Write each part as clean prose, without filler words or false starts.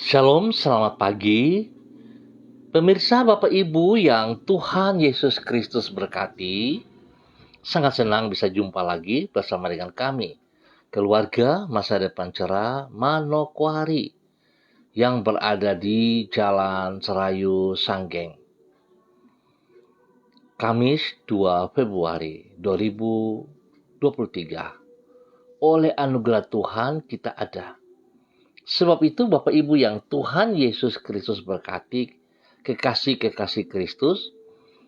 Shalom, selamat pagi. Pemirsa Bapak Ibu yang Tuhan Yesus Kristus berkati, sangat senang bisa jumpa lagi bersama dengan kami, keluarga Masa Depan Cerah Manokwari, yang berada di Jalan Serayu Sanggeng. Kamis 2 Februari 2023. Oleh anugerah Tuhan kita ada. Sebab itu Bapak Ibu yang Tuhan Yesus Kristus berkati, kekasih-kekasih Kristus,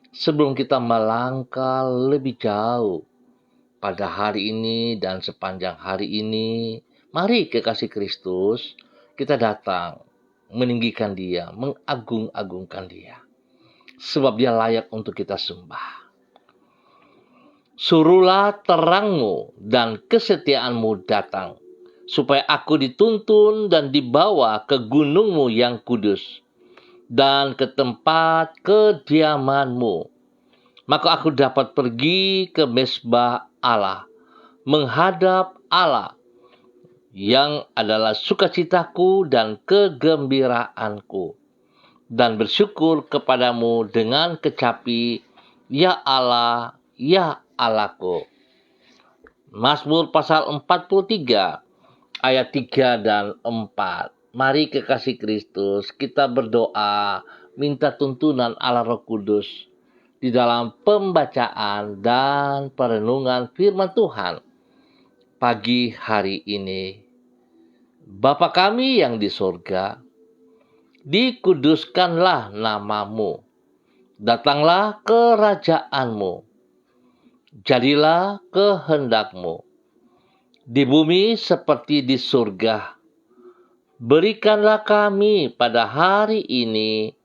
sebelum kita melangkah lebih jauh pada hari ini dan sepanjang hari ini, mari kekasih Kristus kita datang meninggikan Dia, mengagung-agungkan Dia. Sebab Dia layak untuk kita sembah. Suruhlah terangmu dan kesetiaanmu datang, supaya aku dituntun dan dibawa ke gunungmu yang kudus, dan ke tempat kediamanmu. Maka aku dapat pergi ke mezbah Allah, menghadap Allah, yang adalah sukacitaku dan kegembiraanku, dan bersyukur kepadamu dengan kecapi, ya Allah, ya Allahku. Mazmur pasal 43 ayat 3 dan 4. Mari kekasih Kristus, kita berdoa minta tuntunan Allah Roh Kudus di dalam pembacaan dan perenungan firman Tuhan pagi hari ini. Bapa kami yang di surga, dikuduskanlah namamu, datanglah kerajaanmu, jadilah kehendakmu di bumi seperti di surga. Berikanlah kami pada hari ini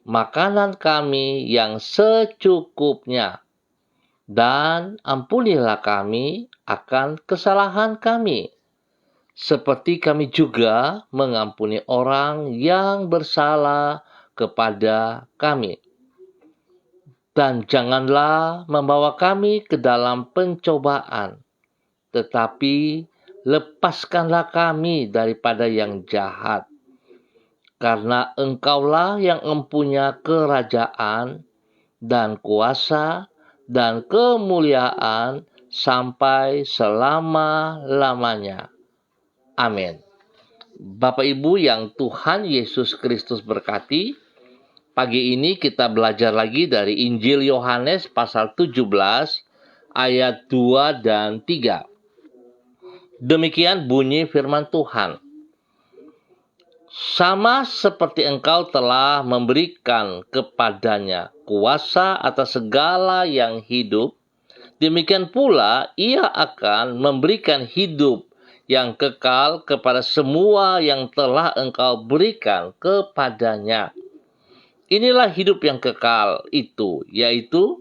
makanan kami yang secukupnya, dan ampunilah kami akan kesalahan kami, seperti kami juga mengampuni orang yang bersalah kepada kami. Dan janganlah membawa kami ke dalam pencobaan, tetapi lepaskanlah kami daripada yang jahat. Karena Engkaulah yang mempunyai kerajaan dan kuasa dan kemuliaan sampai selama-lamanya. Amin. Bapak Ibu yang Tuhan Yesus Kristus berkati, pagi ini kita belajar lagi dari Injil Yohanes pasal 17 ayat 2 dan 3. Demikian bunyi firman Tuhan. Sama seperti Engkau telah memberikan kepadanya kuasa atas segala yang hidup, demikian pula Ia akan memberikan hidup yang kekal kepada semua yang telah Engkau berikan kepadanya. Inilah hidup yang kekal itu, yaitu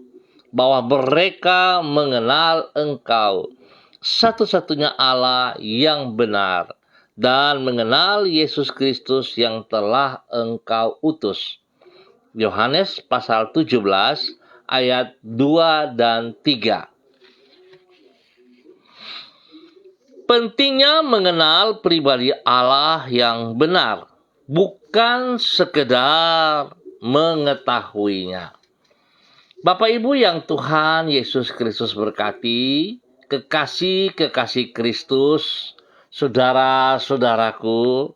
bahwa mereka mengenal Engkau, satu-satunya Allah yang benar, dan mengenal Yesus Kristus yang telah Engkau utus. Yohanes pasal 17 ayat 2 dan 3. Pentingnya mengenal pribadi Allah yang benar, bukan sekedar mengetahuinya. Bapak Ibu yang Tuhan Yesus Kristus berkati, kekasih-kekasih Kristus, saudara-saudaraku,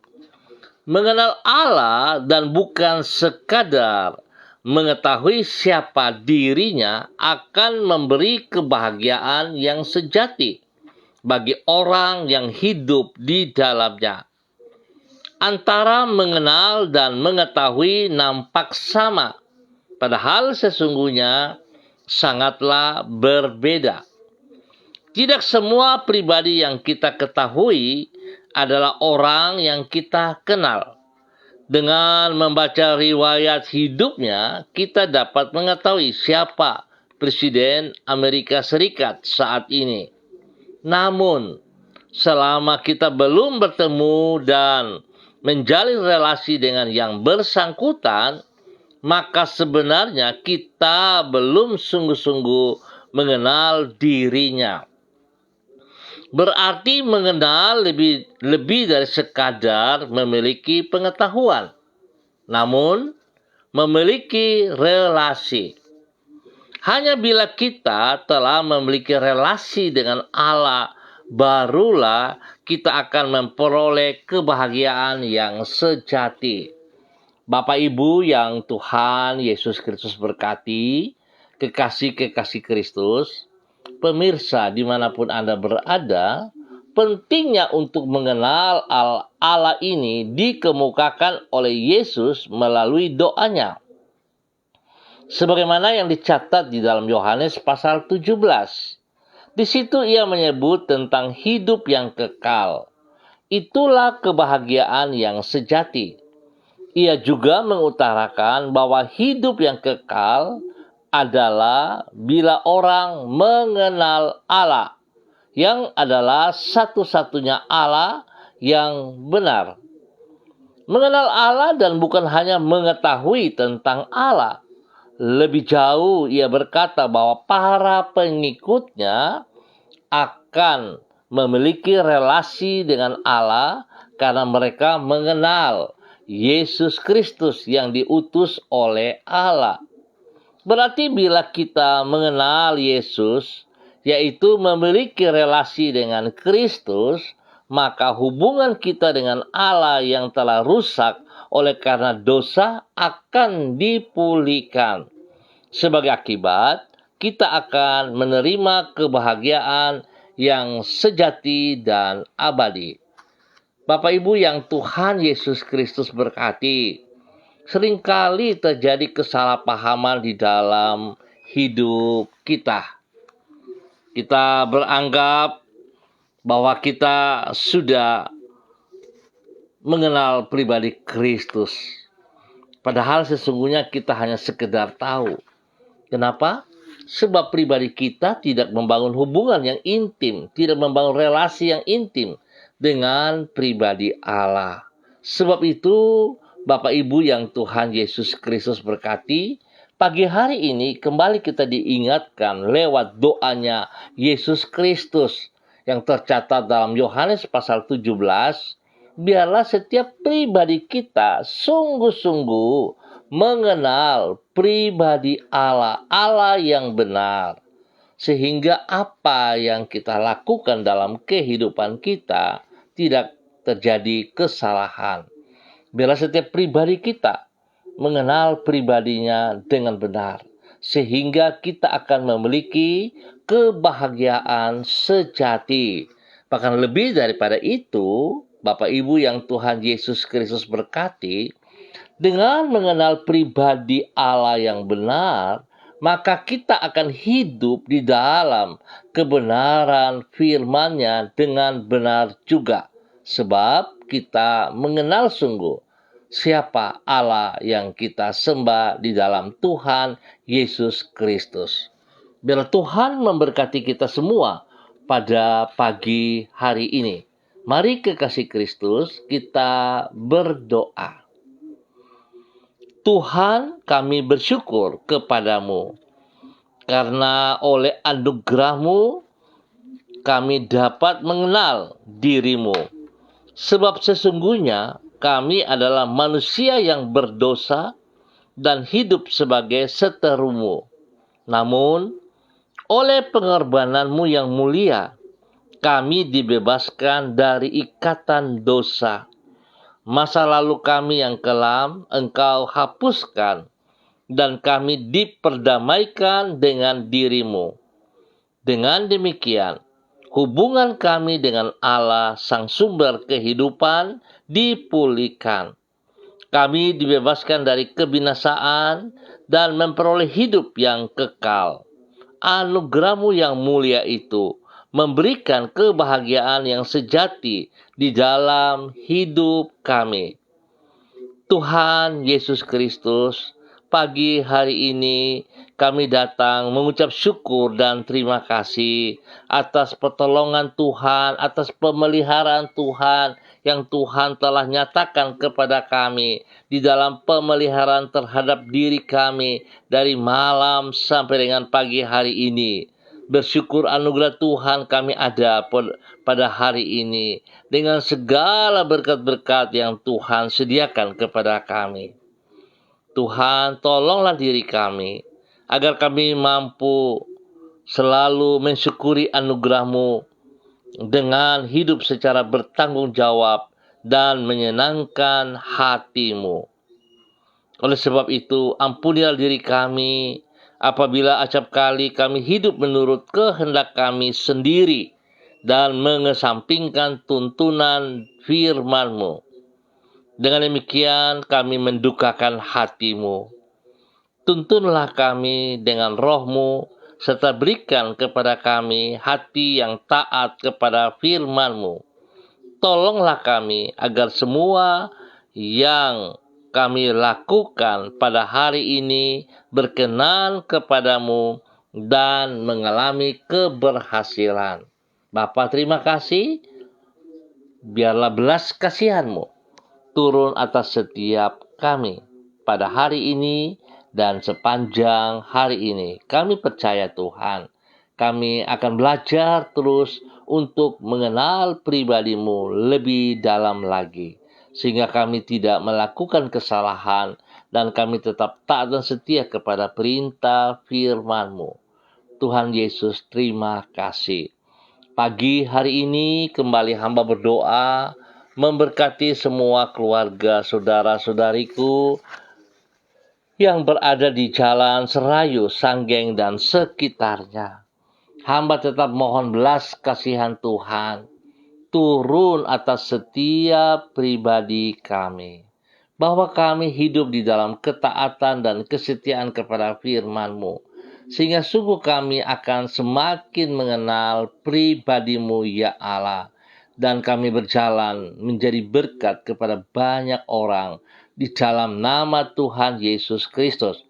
mengenal Allah dan bukan sekadar mengetahui siapa dirinya akan memberi kebahagiaan yang sejati bagi orang yang hidup di dalamnya. Antara mengenal dan mengetahui nampak sama, padahal sesungguhnya sangatlah berbeda. Tidak semua pribadi yang kita ketahui adalah orang yang kita kenal. Dengan membaca riwayat hidupnya, kita dapat mengetahui siapa Presiden Amerika Serikat saat ini. Namun, selama kita belum bertemu dan menjalin relasi dengan yang bersangkutan, maka sebenarnya kita belum sungguh-sungguh mengenal dirinya. Berarti mengenal lebih dari sekadar memiliki pengetahuan, namun memiliki relasi. Hanya bila kita telah memiliki relasi dengan Allah, barulah kita akan memperoleh kebahagiaan yang sejati. Bapak Ibu yang Tuhan Yesus Kristus berkati, kekasih-kekasih Kristus, pemirsa dimanapun Anda berada, pentingnya untuk mengenal Allah ini dikemukakan oleh Yesus melalui doanya. Sebagaimana yang dicatat di dalam Yohanes pasal 17. Di situ ia menyebut tentang hidup yang kekal. Itulah kebahagiaan yang sejati. Ia juga mengutarakan bahwa hidup yang kekal adalah bila orang mengenal Allah, yang adalah satu-satunya Allah yang benar. Mengenal Allah dan bukan hanya mengetahui tentang Allah. Lebih jauh ia berkata bahwa para pengikutnya akan memiliki relasi dengan Allah karena mereka mengenal Yesus Kristus yang diutus oleh Allah. Berarti bila kita mengenal Yesus, yaitu memiliki relasi dengan Kristus, maka hubungan kita dengan Allah yang telah rusak oleh karena dosa akan dipulihkan. Sebagai akibat, kita akan menerima kebahagiaan yang sejati dan abadi. Bapak Ibu yang Tuhan Yesus Kristus berkati, seringkali terjadi kesalahpahaman di dalam hidup kita. Kita beranggap bahwa kita sudah mengenal pribadi Kristus. Padahal sesungguhnya kita hanya sekedar tahu. Kenapa? Sebab pribadi kita tidak membangun hubungan yang intim, tidak membangun relasi yang intim dengan pribadi Allah. Sebab itu, Bapak Ibu yang Tuhan Yesus Kristus berkati, pagi hari ini kembali kita diingatkan lewat doanya Yesus Kristus yang tercatat dalam Yohanes pasal 17, biarlah setiap pribadi kita sungguh-sungguh mengenal pribadi Allah, Allah yang benar. Sehingga apa yang kita lakukan dalam kehidupan kita tidak terjadi kesalahan. Bila setiap pribadi kita mengenal pribadinya dengan benar, sehingga kita akan memiliki kebahagiaan sejati. Bahkan lebih daripada itu, Bapak Ibu yang Tuhan Yesus Kristus berkati, dengan mengenal pribadi Allah yang benar, maka kita akan hidup di dalam kebenaran firman-Nya dengan benar juga. Sebab kita mengenal sungguh siapa Allah yang kita sembah di dalam Tuhan Yesus Kristus. Biar Tuhan memberkati kita semua pada pagi hari ini. Mari kekasih Kristus, kita berdoa. Tuhan, kami bersyukur kepadamu karena oleh anugerah-Mu kami dapat mengenal diri-Mu. Sebab sesungguhnya kami adalah manusia yang berdosa dan hidup sebagai seteru-Mu. Namun, oleh pengorbanan-Mu yang mulia, kami dibebaskan dari ikatan dosa. Masa lalu kami yang kelam Engkau hapuskan, dan kami diperdamaikan dengan diri-Mu. Dengan demikian, hubungan kami dengan Allah, Sang Sumber kehidupan, dipulihkan. Kami dibebaskan dari kebinasaan dan memperoleh hidup yang kekal. Anugerah-Mu yang mulia itu memberikan kebahagiaan yang sejati di dalam hidup kami. Tuhan Yesus Kristus, pagi hari ini kami datang mengucap syukur dan terima kasih atas pertolongan Tuhan, atas pemeliharaan Tuhan yang Tuhan telah nyatakan kepada kami di dalam pemeliharaan terhadap diri kami dari malam sampai dengan pagi hari ini. Bersyukur anugerah Tuhan kami ada pada hari ini dengan segala berkat-berkat yang Tuhan sediakan kepada kami. Tuhan, tolonglah diri kami agar kami mampu selalu mensyukuri anugerah-Mu dengan hidup secara bertanggung jawab dan menyenangkan hati-Mu. Oleh sebab itu, ampunilah diri kami apabila acap kali kami hidup menurut kehendak kami sendiri dan mengesampingkan tuntunan firman-Mu. Dengan demikian kami mendukakan hati-Mu. Tuntunlah kami dengan roh-Mu, serta berikan kepada kami hati yang taat kepada firman-Mu. Tolonglah kami agar semua yang kami lakukan pada hari ini berkenan kepadamu dan mengalami keberhasilan. Bapa, terima kasih. Biarlah belas kasihan-Mu turun atas setiap kami pada hari ini dan sepanjang hari ini. Kami percaya Tuhan, kami akan belajar terus untuk mengenal pribadi-Mu lebih dalam lagi, sehingga kami tidak melakukan kesalahan dan kami tetap taat dan setia kepada perintah firman-Mu. Tuhan Yesus, terima kasih. Pagi hari ini kembali hamba berdoa memberkati semua keluarga saudara-saudariku yang berada di Jalan Serayu, Sanggeng, dan sekitarnya. Hamba tetap mohon belas kasihan Tuhan turun atas setiap pribadi kami, bahwa kami hidup di dalam ketaatan dan kesetiaan kepada firman-Mu, sehingga sungguh kami akan semakin mengenal pribadi-Mu ya Allah, dan kami berjalan menjadi berkat kepada banyak orang di dalam nama Tuhan Yesus Kristus.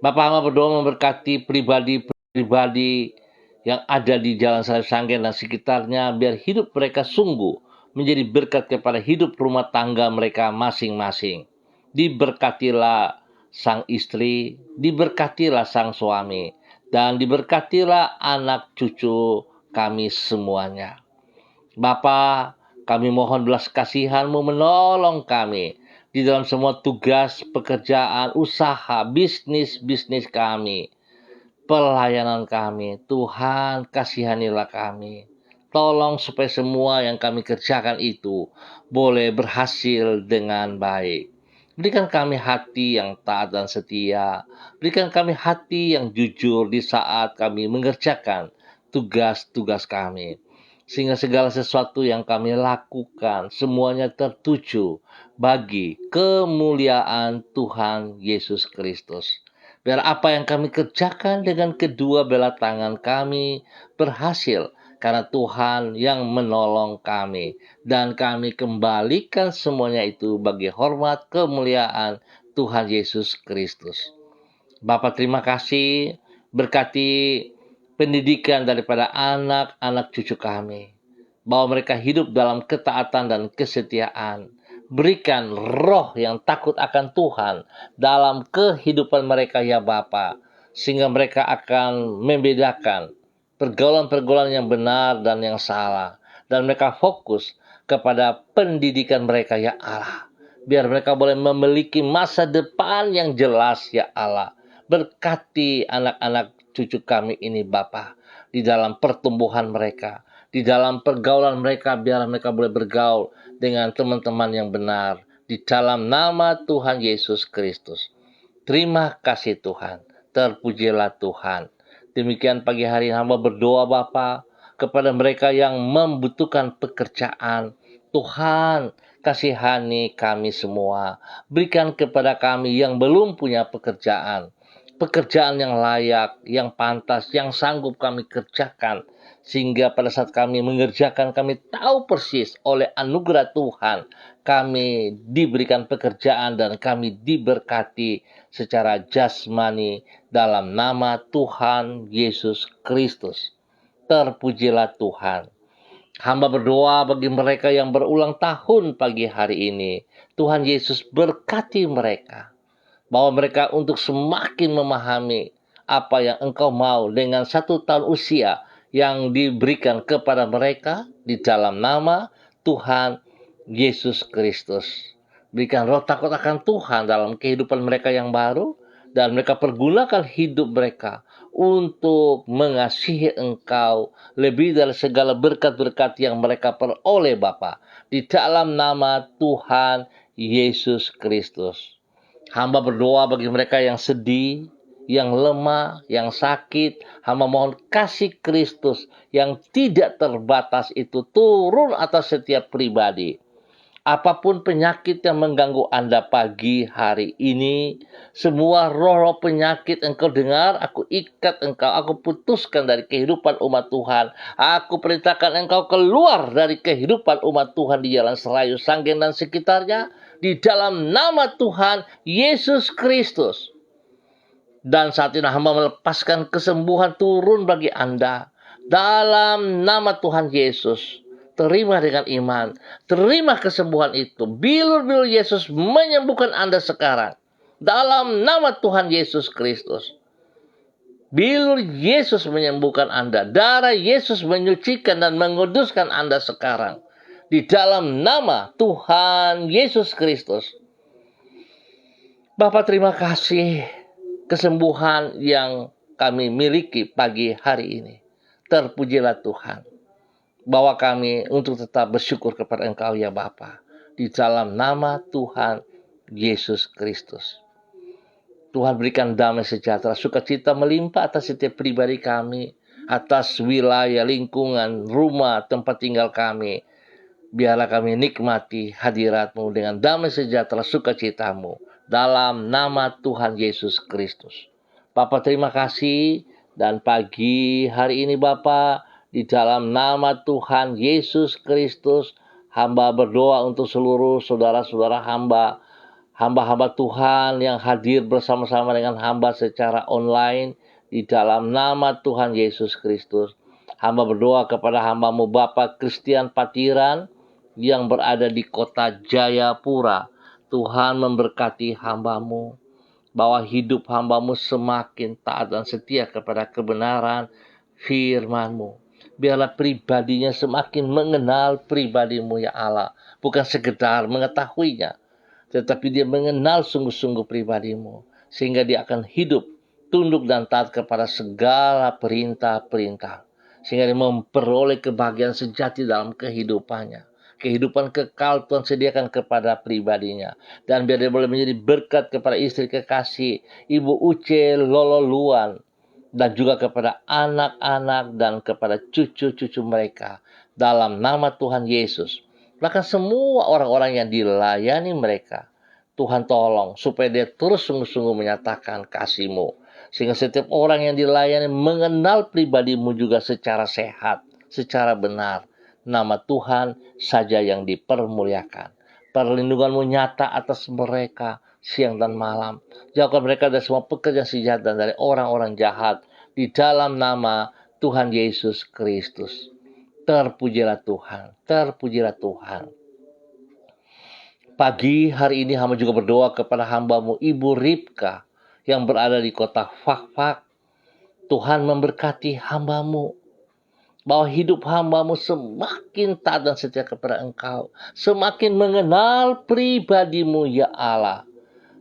Bapak, hamba berdoa memberkati pribadi-pribadi yang ada di Jalan Serayu, Sanggeng dan sekitarnya, biar hidup mereka sungguh menjadi berkat kepada hidup rumah tangga mereka masing-masing. Diberkatilah sang istri, diberkatilah sang suami, dan diberkatilah anak cucu kami semuanya. Bapa, kami mohon belas kasihan-Mu menolong kami di dalam semua tugas, pekerjaan, usaha, bisnis kami, pelayanan kami. Tuhan, kasihanilah kami. Tolong supaya semua yang kami kerjakan itu boleh berhasil dengan baik. Berikan kami hati yang taat dan setia. Berikan kami hati yang jujur di saat kami mengerjakan tugas-tugas kami, sehingga segala sesuatu yang kami lakukan semuanya tertuju bagi kemuliaan Tuhan Yesus Kristus. Biar apa yang kami kerjakan dengan kedua belah tangan kami berhasil, karena Tuhan yang menolong kami, dan kami kembalikan semuanya itu bagi hormat kemuliaan Tuhan Yesus Kristus. Bapa, terima kasih, berkati pendidikan daripada anak-anak cucu kami, bahwa mereka hidup dalam ketaatan dan kesetiaan. Berikan roh yang takut akan Tuhan dalam kehidupan mereka ya Bapa, sehingga mereka akan membedakan pergaulan-pergaulan yang benar dan yang salah, dan mereka fokus kepada pendidikan mereka ya Allah, biar mereka boleh memiliki masa depan yang jelas ya Allah. Berkati anak-anak cucu kami ini Bapa, di dalam pertumbuhan mereka, di dalam pergaulan mereka, biar mereka boleh bergaul dengan teman-teman yang benar, di dalam nama Tuhan Yesus Kristus. Terima kasih Tuhan, terpujilah Tuhan. Demikian pagi hari hamba berdoa Bapa, kepada mereka yang membutuhkan pekerjaan. Tuhan, kasihani kami semua. Berikan kepada kami yang belum punya pekerjaan yang layak, yang pantas, yang sanggup kami kerjakan, sehingga pada saat kami mengerjakan, kami tahu persis oleh anugerah Tuhan kami diberikan pekerjaan dan kami diberkati secara jasmani dalam nama Tuhan Yesus Kristus. Terpujilah Tuhan. Hamba berdoa bagi mereka yang berulang tahun pagi hari ini. Tuhan Yesus berkati mereka, bahwa mereka untuk semakin memahami apa yang Engkau mau dengan 1 tahun usia yang diberikan kepada mereka di dalam nama Tuhan Yesus Kristus. Berikan roh takut akan Tuhan dalam kehidupan mereka yang baru, dan mereka pergunakan hidup mereka untuk mengasihi Engkau lebih dari segala berkat-berkat yang mereka peroleh Bapa. Di dalam nama Tuhan Yesus Kristus. Hamba berdoa bagi mereka yang sedih, yang lemah, yang sakit. Hamba mohon kasih Kristus yang tidak terbatas itu turun atas setiap pribadi. Apapun penyakit yang mengganggu Anda pagi hari ini, semua roh-roh penyakit Engkau dengar, aku ikat Engkau, aku putuskan dari kehidupan umat Tuhan. Aku perintahkan Engkau keluar dari kehidupan umat Tuhan di Jalan Serayu, Sanggen dan sekitarnya, di dalam nama Tuhan Yesus Kristus. Dan saat ini hamba melepaskan kesembuhan turun bagi Anda dalam nama Tuhan Yesus. Terima dengan iman, terima kesembuhan itu. Bilur-bilur Yesus menyembuhkan Anda sekarang dalam nama Tuhan Yesus Kristus. Bilur Yesus menyembuhkan Anda. Darah Yesus menyucikan dan menguduskan Anda sekarang di dalam nama Tuhan Yesus Kristus. Bapak, terima kasih kesembuhan yang kami miliki pagi hari ini. Terpujilah Tuhan. Bawa kami untuk tetap bersyukur kepada Engkau ya Bapa. Di dalam nama Tuhan Yesus Kristus. Tuhan berikan damai sejahtera, sukacita melimpah atas setiap pribadi kami. Atas wilayah, lingkungan, rumah, tempat tinggal kami. Biarlah kami nikmati hadirat-Mu dengan damai sejahtera, sukacita-Mu. Dalam nama Tuhan Yesus Kristus. Bapa, terima kasih. Dan pagi hari ini Bapa, di dalam nama Tuhan Yesus Kristus, hamba berdoa untuk seluruh saudara-saudara hamba, hamba-hamba Tuhan yang hadir bersama-sama dengan hamba secara online, di dalam nama Tuhan Yesus Kristus. Hamba berdoa kepada hamba-Mu Bapak Christian Patiran yang berada di kota Jayapura. Tuhan memberkati hamba-Mu, bahwa hidup hamba-Mu semakin taat dan setia kepada kebenaran firman-Mu. Biarlah pribadinya semakin mengenal pribadi-Mu ya Allah. Bukan sekedar mengetahuinya, tetapi dia mengenal sungguh-sungguh pribadi-Mu. Sehingga dia akan hidup tunduk dan taat kepada segala perintah-perintah. Sehingga dia memperoleh kebahagiaan sejati dalam kehidupannya. Kehidupan kekal Tuhan sediakan kepada pribadinya. Dan biar dia boleh menjadi berkat kepada istri kekasih, Ibu Uce Lolo Luan, dan juga kepada anak-anak dan kepada cucu-cucu mereka. Dalam nama Tuhan Yesus. Bahkan semua orang-orang yang dilayani mereka, Tuhan tolong supaya dia terus sungguh-sungguh menyatakan kasih-Mu. Sehingga setiap orang yang dilayani mengenal pribadi-Mu juga secara sehat, secara benar. Nama Tuhan saja yang dipermuliakan. Perlindungan-Mu nyata atas mereka siang dan malam. Jauhkan mereka dari semua pekerjaan si jahat dan dari orang-orang jahat. Di dalam nama Tuhan Yesus Kristus. Terpujilah Tuhan. Terpujilah Tuhan. Pagi hari ini hamba juga berdoa kepada hamba-Mu Ibu Ripka yang berada di kota Fakfak. Tuhan memberkati hamba-Mu, bahwa hidup hamba-Mu semakin taat dan setia kepada Engkau. Semakin mengenal pribadi-Mu ya Allah.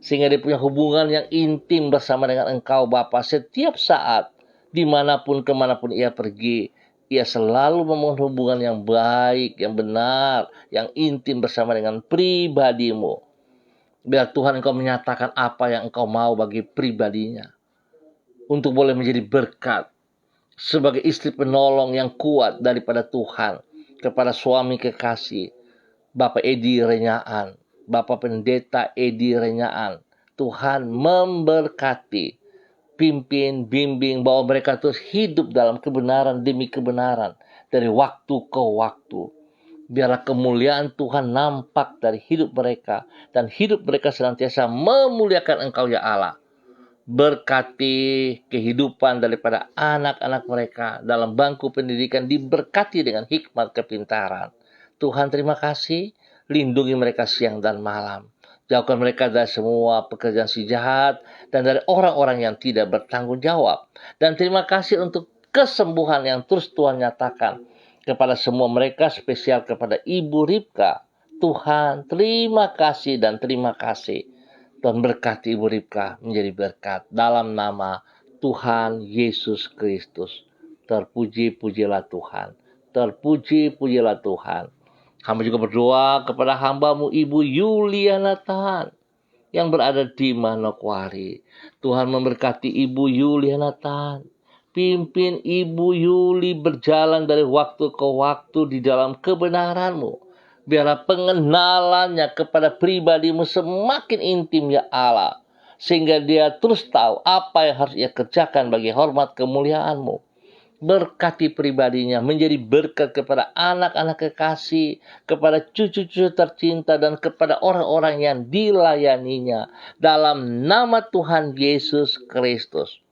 Sehingga dia punya hubungan yang intim bersama dengan Engkau Bapa. Setiap saat, dimanapun kemanapun ia pergi, ia selalu membangun hubungan yang baik, yang benar, yang intim bersama dengan pribadi-Mu. Biar Tuhan Engkau menyatakan apa yang Engkau mau bagi pribadinya. Untuk boleh menjadi berkat. Sebagai istri penolong yang kuat daripada Tuhan. Kepada suami kekasih, Bapak Edi Renyaan, Bapak Pendeta Edi Renyaan. Tuhan memberkati, pimpin, bimbing, bahwa mereka terus hidup dalam kebenaran demi kebenaran. Dari waktu ke waktu. Biarlah kemuliaan Tuhan nampak dari hidup mereka. Dan hidup mereka senantiasa memuliakan Engkau ya Allah. Berkati kehidupan daripada anak-anak mereka dalam bangku pendidikan, diberkati dengan hikmat kepintaran. Tuhan terima kasih, lindungi mereka siang dan malam. Jauhkan mereka dari semua pekerjaan si jahat dan dari orang-orang yang tidak bertanggung jawab. Dan terima kasih untuk kesembuhan yang terus Tuhan nyatakan kepada semua mereka, spesial kepada Ibu Ripka. Tuhan, terima kasih dan terima kasih. Tuhan berkati Ibu Ripka menjadi berkat dalam nama Tuhan Yesus Kristus. Terpuji-pujilah Tuhan. Terpuji-pujilah Tuhan. Hamba juga berdoa kepada hambamu Ibu Yuliana Tan yang berada di Manokwari. Tuhan memberkati Ibu Yuliana Tan. Pimpin Ibu Yuli berjalan dari waktu ke waktu di dalam kebenaran-Mu. Biarlah pengenalannya kepada pribadi-Mu semakin intim ya Allah. Sehingga dia terus tahu apa yang harus ia kerjakan bagi hormat kemuliaan-Mu. Berkati pribadinya menjadi berkat kepada anak-anak kekasih, kepada cucu-cucu tercinta, dan kepada orang-orang yang dilayaninya. Dalam nama Tuhan Yesus Kristus.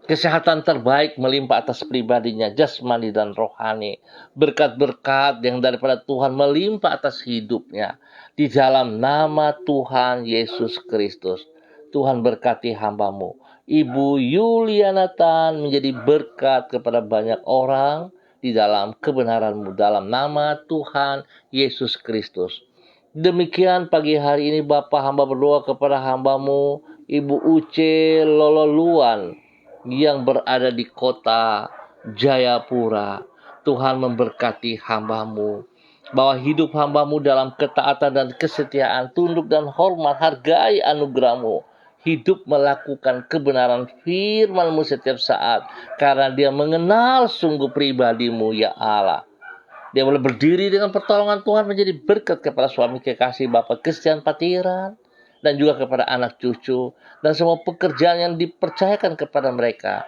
Kesehatan terbaik melimpah atas pribadinya, jasmani dan rohani. Berkat-berkat yang daripada Tuhan melimpah atas hidupnya. Di dalam nama Tuhan Yesus Kristus. Tuhan berkati hambamu Ibu Yuliana Tan menjadi berkat kepada banyak orang di dalam kebenaran-Mu dalam nama Tuhan Yesus Kristus. Demikian pagi hari ini Bapa, hamba berdoa kepada hambamu Ibu Uce Lololuan yang berada di kota Jayapura. Tuhan memberkati hambamu, bahwa hidup hambamu dalam ketaatan dan kesetiaan, tunduk dan hormat, hargai anugerah-Mu. Hidup melakukan kebenaran firman-Mu setiap saat. Karena dia mengenal sungguh pribadi-Mu ya Allah. Dia boleh berdiri dengan pertolongan Tuhan menjadi berkat kepada suami kekasih Bapak Christian Patiran. Dan juga kepada anak cucu. Dan semua pekerjaan yang dipercayakan kepada mereka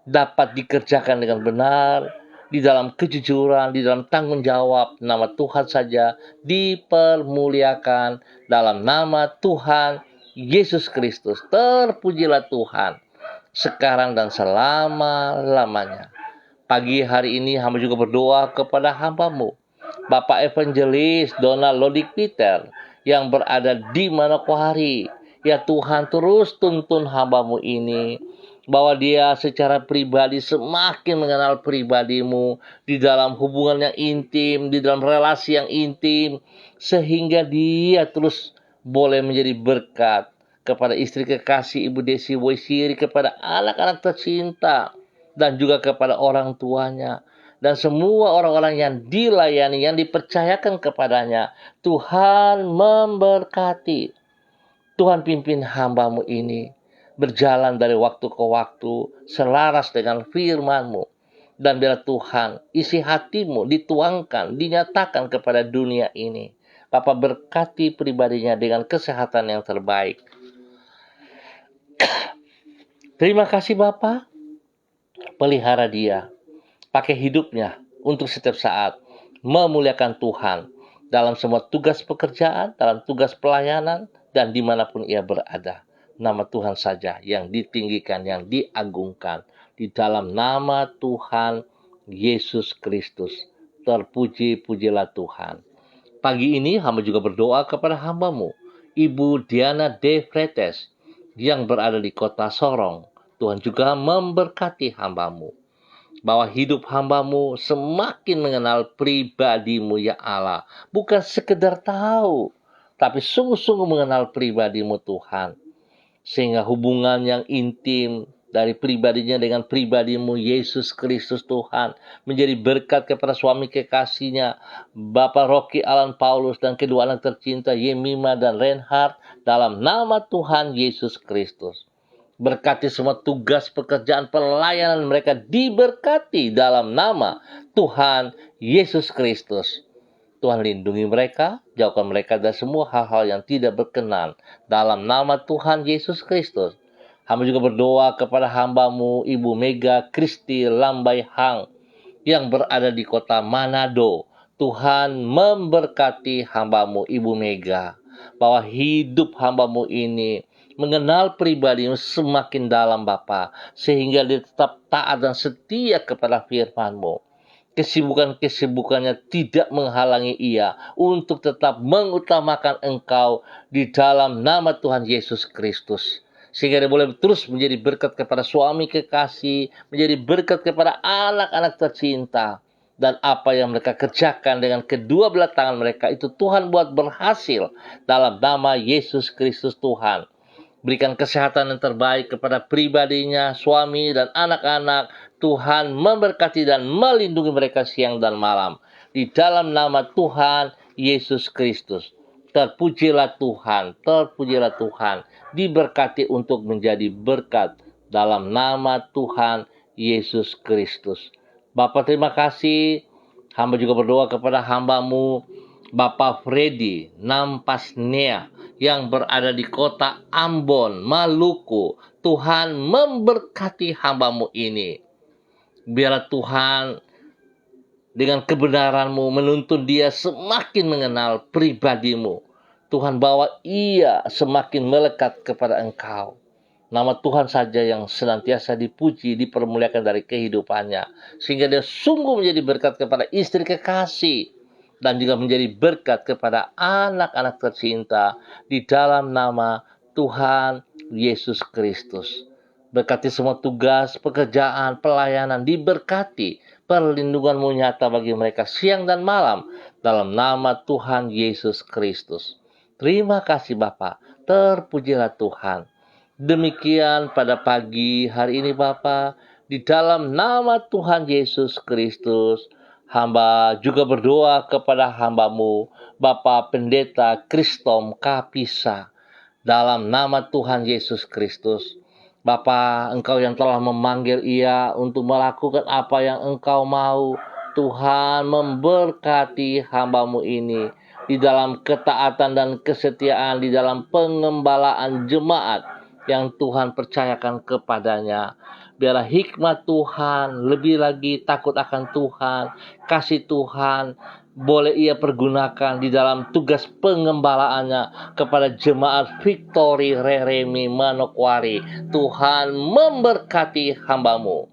dapat dikerjakan dengan benar. Di dalam kejujuran, di dalam tanggung jawab. Nama Tuhan saja dipermuliakan dalam nama Tuhan Yesus Kristus. Terpujilah Tuhan sekarang dan selama-lamanya. Pagi hari ini hamba juga berdoa kepada hambamu Bapak Evangelis Donald Lodik Peter yang berada di Manokwari. Ya Tuhan, terus tuntun hambamu ini, bahwa dia secara pribadi semakin mengenal pribadi-Mu di dalam hubungan yang intim, di dalam relasi yang intim, sehingga dia terus boleh menjadi berkat kepada istri kekasih Ibu Desi Woisiri, kepada anak-anak tercinta, dan juga kepada orang tuanya. Dan semua orang-orang yang dilayani, yang dipercayakan kepadanya. Tuhan memberkati. Tuhan pimpin hambamu ini berjalan dari waktu ke waktu selaras dengan firman-Mu. Dan biar Tuhan isi hatimu dituangkan, dinyatakan kepada dunia ini. Bapak berkati pribadinya dengan kesehatan yang terbaik. Terima kasih Bapak. Pelihara dia. Pakai hidupnya untuk setiap saat memuliakan Tuhan dalam semua tugas pekerjaan, dalam tugas pelayanan, dan dimanapun ia berada. Nama Tuhan saja yang ditinggikan, yang diagungkan. Di dalam nama Tuhan Yesus Kristus. Terpuji-pujilah Tuhan. Pagi ini hamba juga berdoa kepada hambamu Ibu Diana De Fretes yang berada di kota Sorong. Tuhan juga memberkati hambamu, bahwa hidup hambamu semakin mengenal pribadi-Mu ya Allah. Bukan sekedar tahu, tapi sungguh-sungguh mengenal pribadi-Mu Tuhan. Sehingga hubungan yang intim dari pribadinya dengan pribadi-Mu Yesus Kristus Tuhan menjadi berkat kepada suami kekasihnya Bapak Rocky Alan Paulus dan kedua anak tercinta Yemima dan Reinhard dalam nama Tuhan Yesus Kristus. Berkati semua tugas pekerjaan pelayanan mereka diberkati dalam nama Tuhan Yesus Kristus. Tuhan lindungi mereka, jauhkan mereka dari semua hal-hal yang tidak berkenan dalam nama Tuhan Yesus Kristus. Hamba juga berdoa kepada hambamu Ibu Mega Kristi Lambai Hang yang berada di kota Manado. Tuhan memberkati hambamu Ibu Mega, bahwa hidup hambamu ini mengenal pribadi-Mu semakin dalam Bapa, sehingga dia tetap taat dan setia kepada firman-Mu. kesibukan-kesibukannya tidak menghalangi ia untuk tetap mengutamakan Engkau di dalam nama Tuhan Yesus Kristus. Sehingga dia boleh terus menjadi berkat kepada suami kekasih, menjadi berkat kepada anak-anak tercinta. Dan apa yang mereka kerjakan dengan kedua belah tangan mereka itu Tuhan buat berhasil dalam nama Yesus Kristus Tuhan. Berikan kesehatan yang terbaik kepada pribadinya, suami dan anak-anak. Tuhan memberkati dan melindungi mereka siang dan malam. Di dalam nama Tuhan Yesus Kristus. Terpujilah Tuhan, terpujilah Tuhan. Diberkati untuk menjadi berkat dalam nama Tuhan Yesus Kristus. Bapak terima kasih. Hamba juga berdoa kepada hamba-Mu, Bapak Freddy Nampasnea, yang berada di kota Ambon, Maluku. Tuhan memberkati hamba-Mu ini. Biarlah Tuhan dengan kebenaran-Mu menuntun dia semakin mengenal pribadi-Mu. Tuhan bawa ia semakin melekat kepada Engkau. Nama Tuhan saja yang senantiasa dipuji, dipermuliakan dari kehidupannya. Sehingga dia sungguh menjadi berkat kepada istri kekasih. Dan juga menjadi berkat kepada anak-anak tercinta. Di dalam nama Tuhan Yesus Kristus. Berkati semua tugas, pekerjaan, pelayanan. Diberkati. Perlindungan-Mu nyata bagi mereka siang dan malam. Dalam nama Tuhan Yesus Kristus. Terima kasih Bapa. Terpujilah Tuhan. Demikian pada pagi hari ini Bapa, di dalam nama Tuhan Yesus Kristus, hamba juga berdoa kepada hamba-Mu, Bapak Pendeta Kristom Kapisa, dalam nama Tuhan Yesus Kristus. Bapa, Engkau yang telah memanggil ia untuk melakukan apa yang Engkau mau. Tuhan memberkati hamba-Mu ini di dalam ketaatan dan kesetiaan, di dalam pengembalaan jemaat yang Tuhan percayakan kepadanya. Biarlah hikmat Tuhan, lebih lagi takut akan Tuhan, kasih Tuhan, boleh ia pergunakan di dalam tugas pengembalaannya kepada jemaat Victory Reremi Manokwari. Tuhan memberkati hamba-Mu.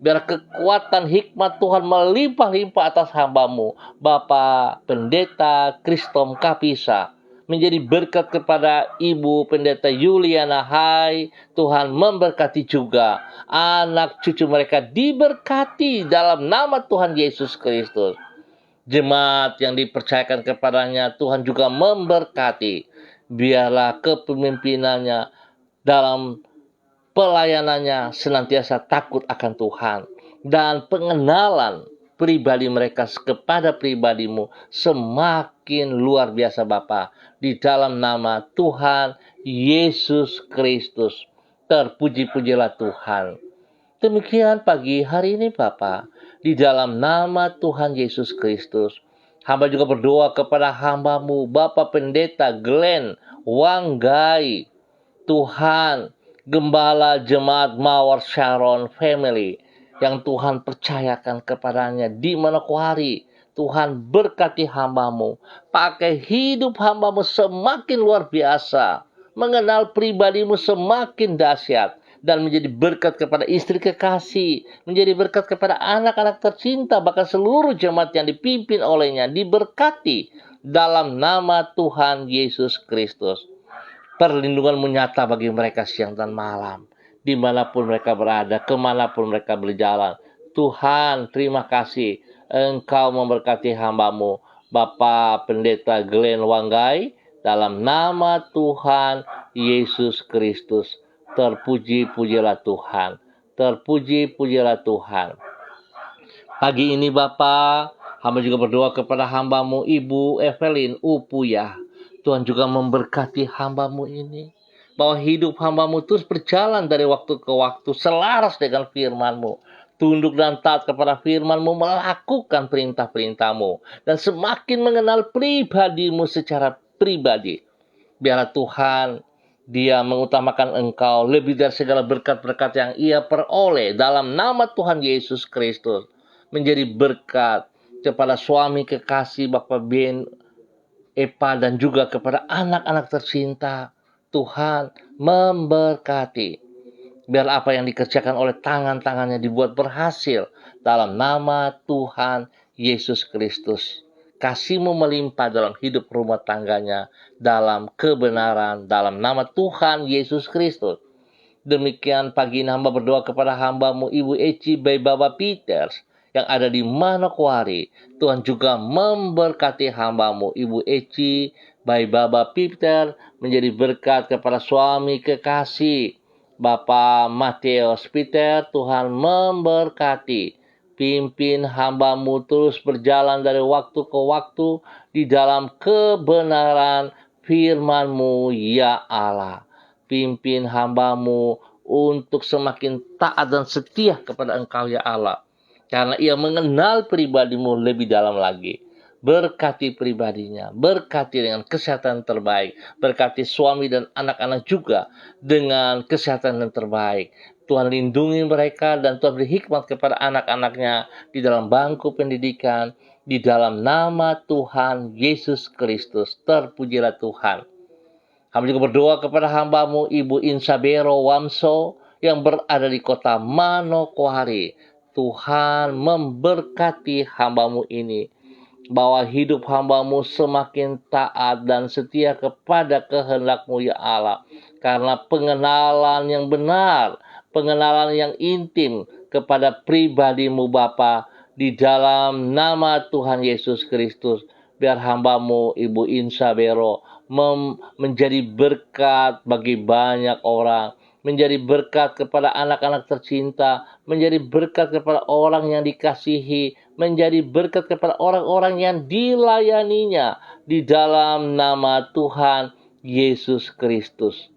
Biar kekuatan hikmat Tuhan melimpah-limpah atas hamba-Mu, Bapak Pendeta Kristom Kapisa, menjadi berkat kepada Ibu Pendeta Yuliana Hai. Tuhan memberkati juga anak cucu mereka, diberkati dalam nama Tuhan Yesus Kristus. Jemaat yang dipercayakan kepadanya, Tuhan juga memberkati. Biarlah kepemimpinannya dalam pelayanannya senantiasa takut akan Tuhan. Dan pengenalan pribadi mereka kepada pribadi-Mu semakin luar biasa Bapa. Di dalam nama Tuhan Yesus Kristus. Terpuji-pujilah Tuhan. Demikian pagi hari ini Bapa. Di dalam nama Tuhan Yesus Kristus. Hamba juga berdoa kepada hamba-Mu, Bapak Pendeta Glenn Wanggai. Tuhan, Gembala Jemaat Mawar Sharon Family yang Tuhan percayakan kepadanya di Manokwari. Tuhan berkati hamba-Mu. Pakai hidup hamba-Mu semakin luar biasa. Mengenal pribadi-Mu semakin dahsyat. Dan menjadi berkat kepada istri kekasih. Menjadi berkat kepada anak-anak tercinta. Bahkan seluruh jemaat yang dipimpin olehnya. Diberkati dalam nama Tuhan Yesus Kristus. Perlindungan-Mu nyata bagi mereka siang dan malam. Dimanapun mereka berada, kemanapun mereka berjalan. Tuhan, terima kasih. Engkau memberkati hamba-Mu, Bapak Pendeta Glenn Wanggai, dalam nama Tuhan Yesus Kristus. Terpuji-pujilah Tuhan. Terpuji-pujilah Tuhan. Pagi ini Bapak, hamba juga berdoa kepada hamba-Mu, Ibu Evelyn Upuyah. Tuhan juga memberkati hamba-Mu ini. Bahwa hidup hamba-Mu terus berjalan dari waktu ke waktu selaras dengan firman-Mu. Tunduk dan taat kepada firman-Mu, melakukan perintah-perintah-Mu. Dan semakin mengenal pribadi-Mu secara pribadi. Biarlah Tuhan, Dia mengutamakan Engkau lebih dari segala berkat-berkat yang ia peroleh dalam nama Tuhan Yesus Kristus. Menjadi berkat kepada suami kekasih Bapak Ben Epa dan juga kepada anak-anak tercinta. Tuhan memberkati. Biar apa yang dikerjakan oleh tangan-tangannya dibuat berhasil dalam nama Tuhan Yesus Kristus. Kasih-Mu melimpah dalam hidup rumah tangganya, dalam kebenaran, dalam nama Tuhan Yesus Kristus. Demikian pagi ini hamba berdoa kepada hamba-Mu Ibu Eci by Baba Peters yang ada di Manokwari. Tuhan juga memberkati hamba-Mu Ibu Eci by Baba Peter menjadi berkat kepada suami kekasih Bapak Matius Peter. Tuhan memberkati, pimpin hamba-Mu terus berjalan dari waktu ke waktu di dalam kebenaran firman-Mu ya Allah. Pimpin hamba-Mu untuk semakin taat dan setia kepada Engkau ya Allah. Karena ia mengenal pribadi-Mu lebih dalam lagi. Berkati pribadinya, berkati dengan kesehatan terbaik. Berkati suami dan anak-anak juga dengan kesehatan yang terbaik. Tuhan lindungi mereka dan Tuhan beri hikmat kepada anak-anaknya di dalam bangku pendidikan. Di dalam nama Tuhan Yesus Kristus, terpujilah Tuhan. Kami juga berdoa kepada hamba-Mu Ibu Insabero Wamso yang berada di kota Manokwari. Tuhan memberkati hamba-Mu ini. Bahwa hidup hamba-Mu semakin taat dan setia kepada kehendak-Mu ya Allah. Karena pengenalan yang benar, pengenalan yang intim kepada pribadi-Mu Bapa di dalam nama Tuhan Yesus Kristus. Biar hamba-Mu Ibu Insabero menjadi berkat bagi banyak orang, menjadi berkat kepada anak-anak tercinta, menjadi berkat kepada orang yang dikasihi, menjadi berkat kepada orang-orang yang dilayaninya di dalam nama Tuhan Yesus Kristus.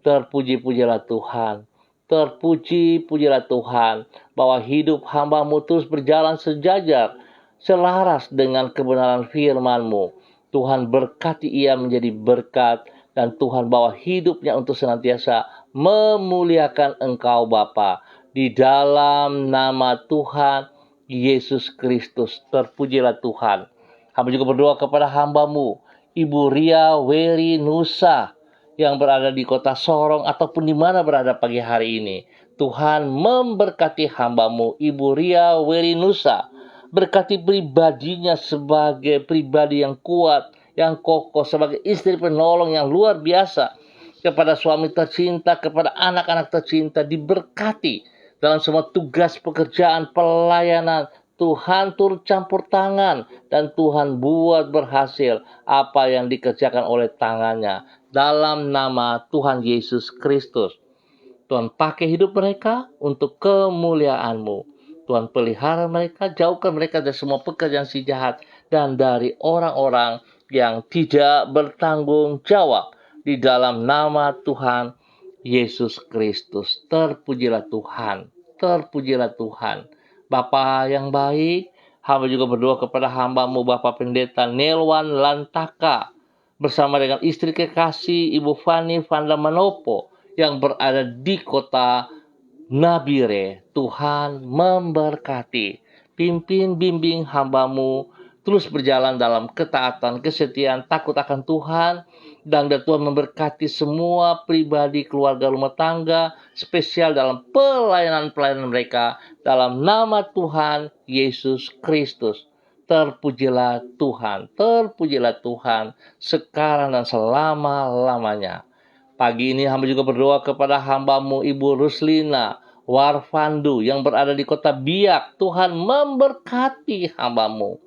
Terpuji-pujilah Tuhan. Terpuji-pujilah Tuhan bahwa hidup hamba-Mu terus berjalan sejajar, selaras dengan kebenaran firman-Mu. Tuhan berkati ia menjadi berkat dan Tuhan bawa hidupnya untuk senantiasa memuliakan Engkau Bapa di dalam nama Tuhan Yesus Kristus. Terpujilah Tuhan. Hamba juga berdoa kepada hamba-Mu Ibu Ria Weri Nusa yang berada di kota Sorong ataupun di mana berada pagi hari ini. Tuhan memberkati hamba-Mu Ibu Ria Weri Nusa. Berkati pribadinya sebagai pribadi yang kuat, yang kokoh, sebagai istri penolong yang luar biasa. Kepada suami tercinta, kepada anak-anak tercinta, diberkati dalam semua tugas pekerjaan, pelayanan. Tuhan turut campur tangan dan Tuhan buat berhasil apa yang dikerjakan oleh tangannya. Dalam nama Tuhan Yesus Kristus. Tuhan pakai hidup mereka untuk kemuliaan-Mu. Tuhan pelihara mereka, jauhkan mereka dari semua pekerjaan si jahat dan dari orang-orang yang tidak bertanggung jawab di dalam nama Tuhan Yesus Kristus. Terpujilah Tuhan, terpujilah Tuhan. Bapa yang baik, hamba juga berdoa kepada hamba-Mu Bapak Pendeta Nelwan Lantaka bersama dengan istri kekasih Ibu Fani Vanda Manopo yang berada di kota Nabire. Tuhan memberkati, pimpin bimbing hamba-Mu terus berjalan dalam ketaatan, kesetiaan, takut akan Tuhan, dan Tuhan memberkati semua pribadi, keluarga, rumah tangga, spesial dalam pelayanan-pelayanan mereka dalam nama Tuhan Yesus Kristus. Terpujilah Tuhan, terpujilah Tuhan sekarang dan selama-lamanya. Pagi ini hamba juga berdoa kepada hamba-Mu Ibu Ruslina Warfandu yang berada di kota Biak. Tuhan memberkati hamba-Mu.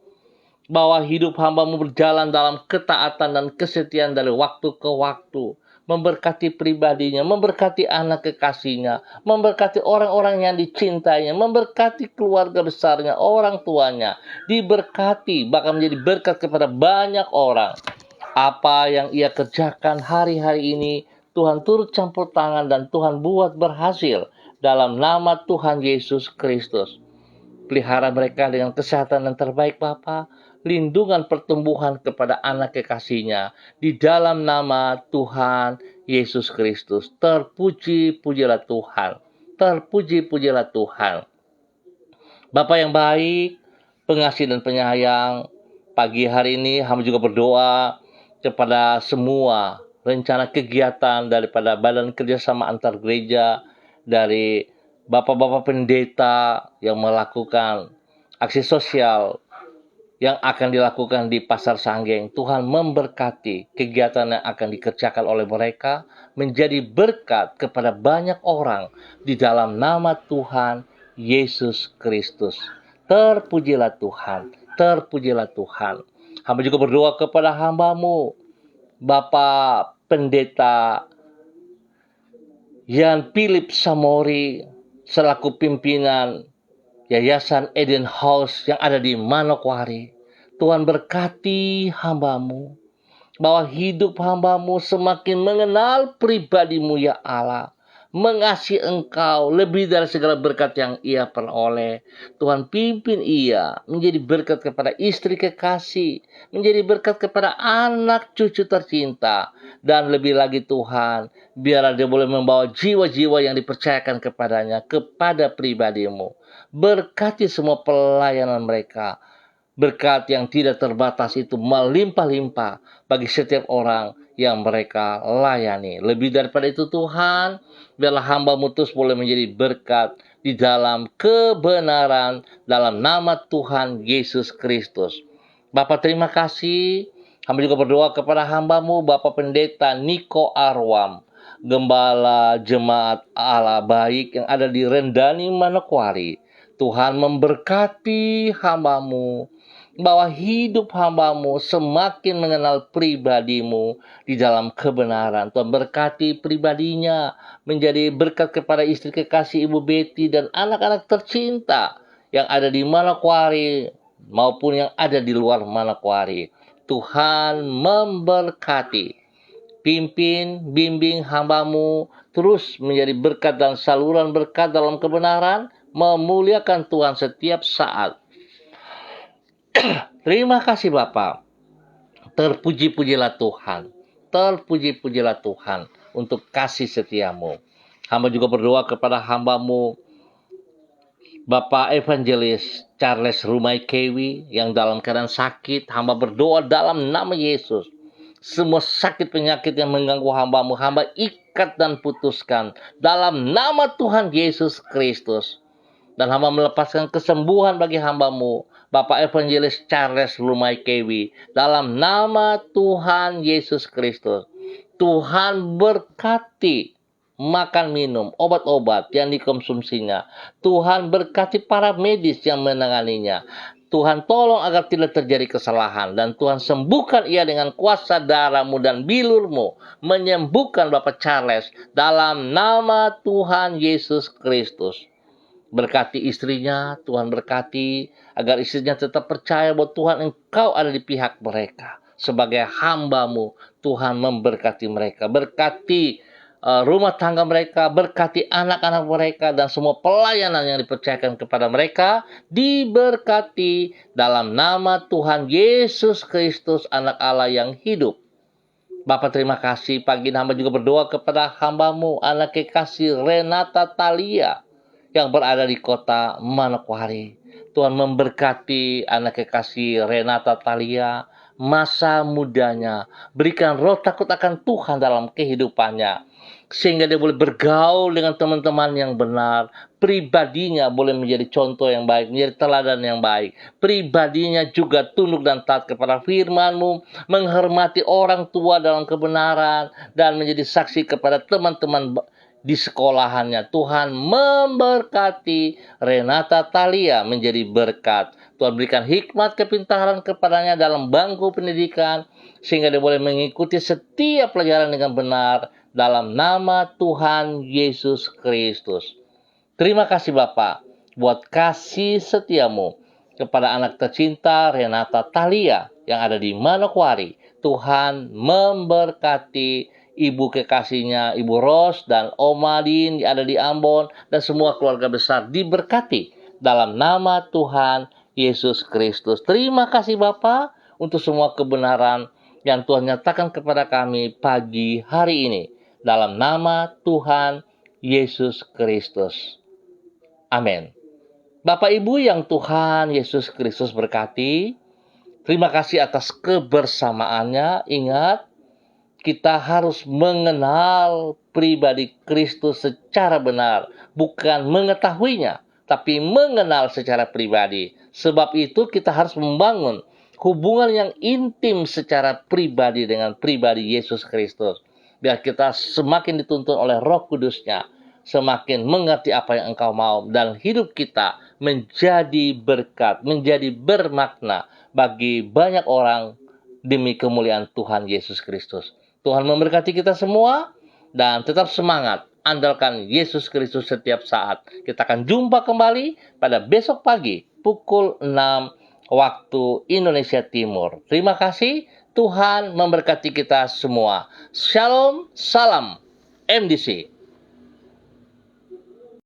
Bahwa hidup hamba-Mu berjalan dalam ketaatan dan kesetiaan dari waktu ke waktu. Memberkati pribadinya, memberkati anak kekasihnya, memberkati orang-orang yang dicintainya, memberkati keluarga besarnya, orang tuanya. Diberkati, bahkan menjadi berkat kepada banyak orang. Apa yang ia kerjakan hari-hari ini, Tuhan turut campur tangan dan Tuhan buat berhasil dalam nama Tuhan Yesus Kristus. Pelihara mereka dengan kesehatan yang terbaik Bapa, lindungan pertumbuhan kepada anak kekasihnya di dalam nama Tuhan Yesus Kristus. Terpuji-pujilah Tuhan. Terpuji-pujilah Tuhan. Bapa yang baik, pengasih dan penyayang, pagi hari ini hamba juga berdoa kepada semua rencana kegiatan daripada Badan Kerjasama Antar Gereja dari bapak-bapak pendeta yang melakukan aksi sosial yang akan dilakukan di Pasar Sanggeng. Tuhan memberkati kegiatan yang akan dikerjakan oleh mereka, menjadi berkat kepada banyak orang di dalam nama Tuhan Yesus Kristus. Terpujilah Tuhan, terpujilah Tuhan. Hamba juga berdoa kepada hamba-Mu, Bapak Pendeta Yan Philip Samori, selaku pimpinan Yayasan Eden House yang ada di Manokwari. Tuhan berkati hamba-Mu, bahwa hidup hamba-Mu semakin mengenal pribadi-Mu ya Allah, mengasihi Engkau lebih dari segala berkat yang ia peroleh. Tuhan pimpin ia menjadi berkat kepada istri kekasih, menjadi berkat kepada anak cucu tercinta, dan lebih lagi Tuhan, biarlah dia boleh membawa jiwa-jiwa yang dipercayakan kepadanya kepada pribadi-Mu. Berkati semua pelayanan mereka. Berkat yang tidak terbatas itu melimpah-limpah bagi setiap orang yang mereka layani. Lebih daripada itu Tuhan, biarlah hamba-Mu terus boleh menjadi berkat di dalam kebenaran dalam nama Tuhan Yesus Kristus. Bapak terima kasih. Hamba juga berdoa kepada hamba-Mu, Bapak Pendeta Niko Arwam, Gembala Jemaat Allah Baik yang ada di Rendani, Manokwari. Tuhan memberkati hamba-Mu, bahwa hidup hamba-Mu semakin mengenal pribadi-Mu di dalam kebenaran. Tuhan berkati pribadinya, menjadi berkat kepada istri kekasih Ibu Betty dan anak-anak tercinta yang ada di Manokwari maupun yang ada di luar Manokwari. Tuhan memberkati, pimpin, bimbing hamba-Mu terus menjadi berkat dan saluran berkat dalam kebenaran, memuliakan Tuhan setiap saat. Terima kasih Bapa. Terpuji-pujilah Tuhan. Terpuji-pujilah Tuhan untuk kasih setia-Mu. Hamba juga berdoa kepada hamba-Mu, Bapak Evangelis Charles Rumai Kewi yang dalam keadaan sakit. Hamba berdoa dalam nama Yesus, semua sakit penyakit yang mengganggu hamba-Mu, hamba ikat dan putuskan dalam nama Tuhan Yesus Kristus. Dan hamba melepaskan kesembuhan bagi hamba-Mu, Bapak Evangelis Charles Rumai Kewi, dalam nama Tuhan Yesus Kristus. Tuhan berkati makan minum, obat-obat yang dikonsumsinya. Tuhan berkati para medis yang menanganinya. Tuhan tolong agar tidak terjadi kesalahan. Dan Tuhan sembuhkan ia dengan kuasa darah-Mu dan bilur-Mu. Menyembuhkan Bapak Charles dalam nama Tuhan Yesus Kristus. Berkati istrinya, Tuhan berkati agar istrinya tetap percaya bahwa Tuhan Engkau ada di pihak mereka. Sebagai hamba-Mu, Tuhan memberkati mereka. Berkati rumah tangga mereka, berkati anak-anak mereka, dan semua pelayanan yang dipercayakan kepada mereka diberkati dalam nama Tuhan Yesus Kristus, Anak Allah yang hidup. Bapak terima kasih. Pagi ini hamba juga berdoa kepada hamba-Mu, anak kekasih Renata Thalia yang berada di kota Manokwari. Tuhan memberkati anak kekasih Renata Thalia, masa mudanya. Berikan roh takut akan Tuhan dalam kehidupannya, sehingga dia boleh bergaul dengan teman-teman yang benar. Pribadinya boleh menjadi contoh yang baik, menjadi teladan yang baik. Pribadinya juga tunduk dan taat kepada firman-Mu, menghormati orang tua dalam kebenaran, dan menjadi saksi kepada teman-teman di sekolahannya. Tuhan memberkati Renata Thalia menjadi berkat. Tuhan berikan hikmat kepintaran kepadanya dalam bangku pendidikan, sehingga dia boleh mengikuti setiap pelajaran dengan benar dalam nama Tuhan Yesus Kristus. Terima kasih Bapa buat kasih setia-Mu kepada anak tercinta Renata Thalia yang ada di Manokwari. Tuhan memberkati ibu kekasihnya, Ibu Ros dan Om Adin yang ada di Ambon, dan semua keluarga besar diberkati dalam nama Tuhan Yesus Kristus. Terima kasih Bapa untuk semua kebenaran yang Tuhan nyatakan kepada kami pagi hari ini. Dalam nama Tuhan Yesus Kristus. Amin. Bapak Ibu yang Tuhan Yesus Kristus berkati, terima kasih atas kebersamaannya. Ingat, kita harus mengenal pribadi Kristus secara benar, bukan mengetahuinya, tapi mengenal secara pribadi. Sebab itu kita harus membangun hubungan yang intim secara pribadi dengan pribadi Yesus Kristus. Biar kita semakin dituntun oleh Roh Kudus-Nya, semakin mengerti apa yang Engkau mau, dan hidup kita menjadi berkat, menjadi bermakna bagi banyak orang demi kemuliaan Tuhan Yesus Kristus. Tuhan memberkati kita semua, dan tetap semangat. Andalkan Yesus Kristus setiap saat. Kita akan jumpa kembali pada besok pagi pukul 6 waktu Indonesia Timur. Terima kasih. Tuhan memberkati kita semua. Shalom, salam MDC.